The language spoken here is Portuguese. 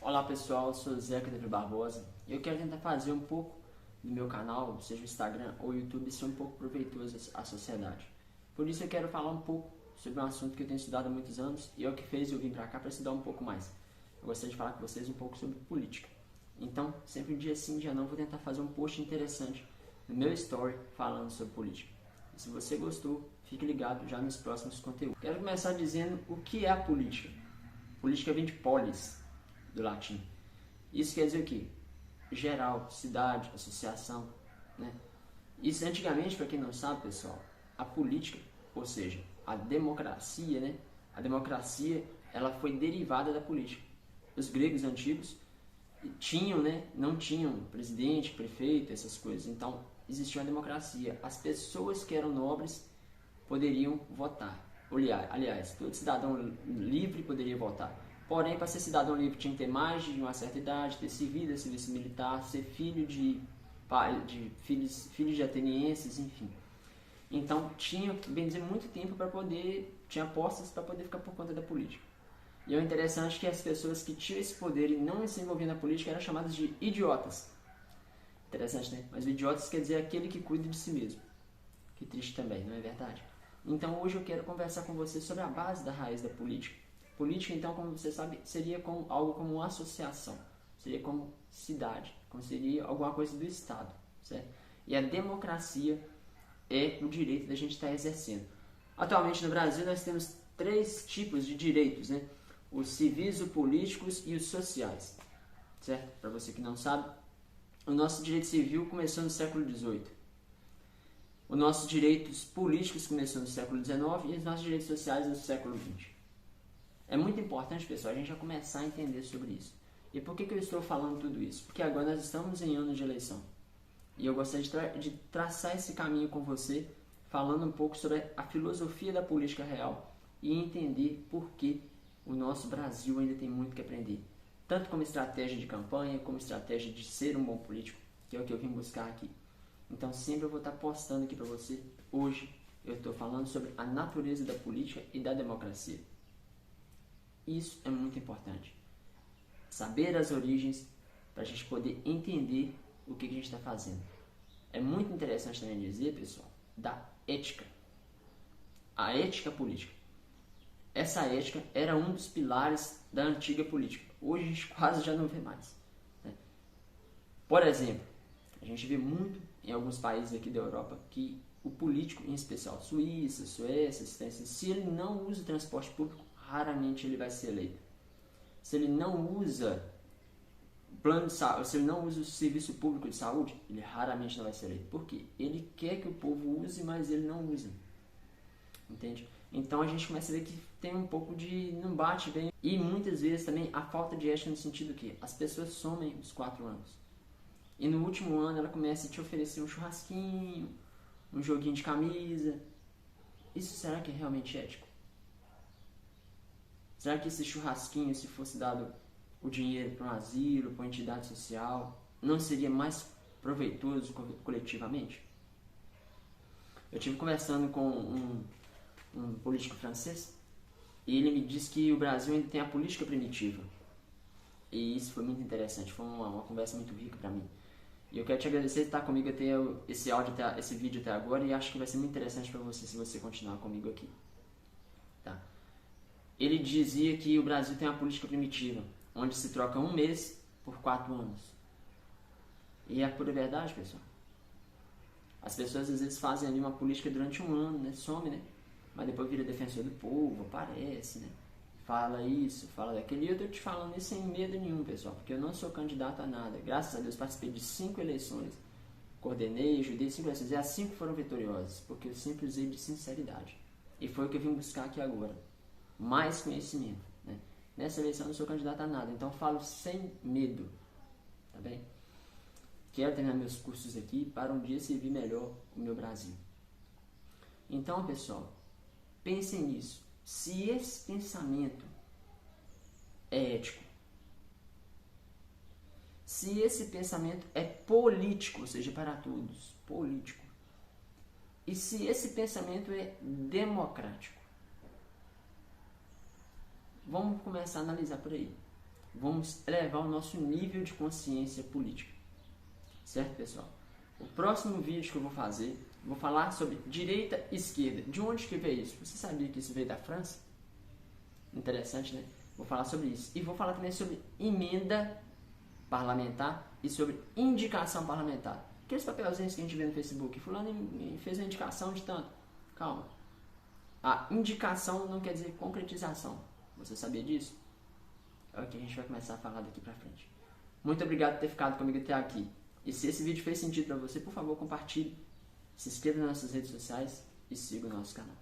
Olá pessoal, eu sou o Zeca David Barbosa e eu quero tentar fazer um pouco do meu canal, seja o Instagram ou o YouTube, ser um pouco proveitoso à sociedade. Por isso eu quero falar um pouco sobre um assunto que eu tenho estudado há muitos anos e é o que fez eu vir para cá para estudar um pouco mais. Eu gostaria de falar com vocês um pouco sobre política. Então, sempre dia sim, dia não, vou tentar fazer um post interessante no meu story falando sobre política. E se você gostou, fique ligado já nos próximos conteúdos. Quero começar dizendo o que é a política. Política vem de polis, do latim. Isso quer dizer o quê? Geral, cidade, associação, né? Isso antigamente, para quem não sabe, pessoal, a política, ou seja, a democracia, né? A democracia, ela foi derivada da política. Os gregos antigos tinham, né? Não tinham presidente, prefeito, essas coisas. Então, existia uma democracia. As pessoas que eram nobres poderiam votar. Aliás, todo cidadão livre poderia votar. Porém, para ser cidadão livre tinha que ter mais de uma certa idade, ter serviço militar, ser filho de filhos de atenienses, enfim. Então, tinha, bem dizer, muito tempo para poder, tinha posses para poder ficar por conta da política. E é interessante que as pessoas que tinham esse poder e não se envolviam na política eram chamadas de idiotas. Interessante, né? Mas o idiotas quer dizer aquele que cuida de si mesmo. Que triste também, não é verdade? Então hoje eu quero conversar com você sobre a base da raiz da política. Política, então, como você sabe, seria algo como uma associação, seria como cidade, como seria alguma coisa do Estado, certo? E a democracia é o direito da gente estar exercendo. Atualmente no Brasil nós temos 3 tipos de direitos, né? Os civis, os políticos e os sociais, certo? Para você que não sabe, o nosso direito civil começou no século XVIII. Os nossos direitos políticos começou no século XIX e os nossos direitos sociais no século XX. É muito importante, pessoal, a gente já começar a entender sobre isso. E por que eu estou falando tudo isso? Porque agora nós estamos em ano de eleição. E eu gostaria de traçar esse caminho com você, falando um pouco sobre a filosofia da política real e entender por que o nosso Brasil ainda tem muito que aprender. Tanto como estratégia de campanha, como estratégia de ser um bom político, que é o que eu vim buscar aqui. Então sempre eu vou estar postando aqui para você. Hoje eu estou falando sobre a natureza da política e da democracia. Isso é muito importante. Saber as origens para a gente poder entender o que a gente está fazendo. É muito interessante também dizer, pessoal, da ética. A ética política. Essa ética era um dos pilares da antiga política. Hoje a gente quase já não vê mais, né? Por exemplo, a gente vê muito em alguns países aqui da Europa que o político, em especial Suíça, Suécia, se ele não usa o transporte público, raramente ele vai ser eleito. Se ele não usa plano de saúde, se ele não usa o serviço público de saúde, ele raramente não vai ser eleito. Por quê? Ele quer que o povo use, mas ele não usa. Entende? Então a gente começa a ver que tem um pouco de não bate bem. E muitas vezes também a falta de ética no sentido que as pessoas somem os 4 anos. E no último ano ela começa a te oferecer um churrasquinho, um joguinho de camisa. Isso será que é realmente ético? Será que esse churrasquinho, se fosse dado o dinheiro para um asilo, para uma entidade social, não seria mais proveitoso coletivamente? Eu estive conversando com um político francês e ele me disse que o Brasil ainda tem a política primitiva. E isso foi muito interessante, foi uma conversa muito rica para mim. E eu quero te agradecer por estar comigo até esse vídeo até agora e acho que vai ser muito interessante para você se você continuar comigo aqui. Tá? Ele dizia que o Brasil tem uma política primitiva, onde se troca um mês por 4 anos. E é a pura verdade, pessoal. As pessoas às vezes fazem ali uma política durante um ano, né? Some, né? Mas depois vira defensor do povo, aparece, né? Fala isso, fala daquilo. E eu tô te falando isso sem medo nenhum, pessoal, porque eu não sou candidato a nada. Graças a Deus participei de 5 eleições, coordenei, ajudei 5 eleições, e as 5 foram vitoriosas, porque eu sempre usei de sinceridade. E foi o que eu vim buscar aqui agora. Mais conhecimento, né? Nessa eleição eu não sou candidato a nada, então falo sem medo, tá bem? Quero terminar meus cursos aqui para um dia servir melhor o meu Brasil. Então, pessoal, pensem nisso. Se esse pensamento é ético, se esse pensamento é político, ou seja, para todos, político, e se esse pensamento é democrático, vamos começar a analisar por aí. Vamos elevar o nosso nível de consciência política. Certo, pessoal? O próximo vídeo que eu vou fazer, vou falar sobre direita e esquerda. De onde que veio isso? Você sabia que isso veio da França? Interessante, né? Vou falar sobre isso. E vou falar também sobre emenda parlamentar e sobre indicação parlamentar. Aqueles papelzinhos que a gente vê no Facebook. Fulano fez uma indicação de tanto. Calma. A indicação não quer dizer concretização. Você sabia disso? É o que a gente vai começar a falar daqui pra frente. Muito obrigado por ter ficado comigo até aqui. E se esse vídeo fez sentido para você, por favor, compartilhe, se inscreva nas nossas redes sociais e siga o nosso canal.